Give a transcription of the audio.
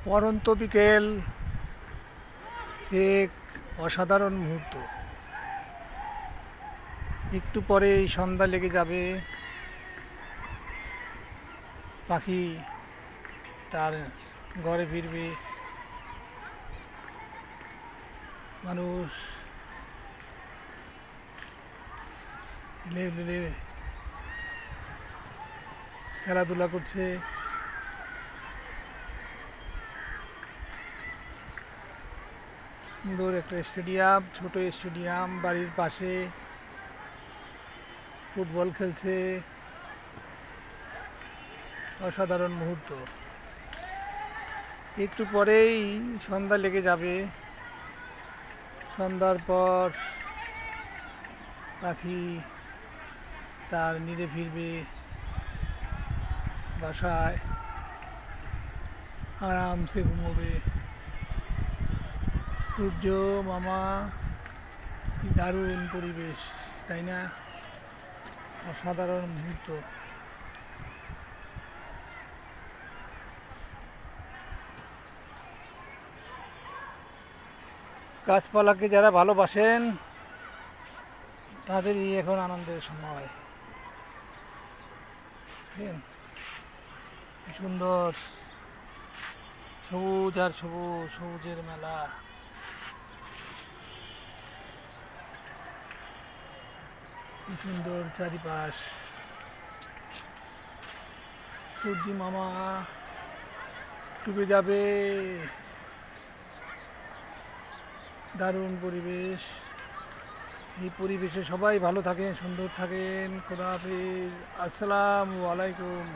পড়ন্ত বিকেল, এক অসাধারণ মুহূর্ত। একটু পরেই সন্ধ্যা লেগে যাবে, পাখি তার ঘরে ফিরবে, মানুষ হেলে খেলাধুলা করছে। সুন্দর একটা স্টেডিয়াম, ছোট স্টেডিয়াম বাড়ির পাশে, ফুটবল খেলছে। অসাধারণ মুহূর্ত। একটু পরেই সন্ধ্যা লেগে যাবে, সন্ধ্যার পর পাখি তার নিরে ফিরবে বাসায়, আরামসে ঘুমোবে। সূর্য মামা, কি দারুণ পরিবেশ, তাই না? অসাধারণ মুহূর্ত। গাছপালাকে যারা ভালোবাসেন তাদেরই এখন আনন্দের সময়। সুন্দর সবুজ আর সবুজ, সবুজের মেলা। কি সুন্দর চারিপাশ। সূর্য মামা ডুবে যাবে। দারুণ পরিবেশ। এই পরিবেশে সবাই ভালো থাকেন, সুন্দর থাকেন। খোদা হাফেজ। আসসালামু আলাইকুম।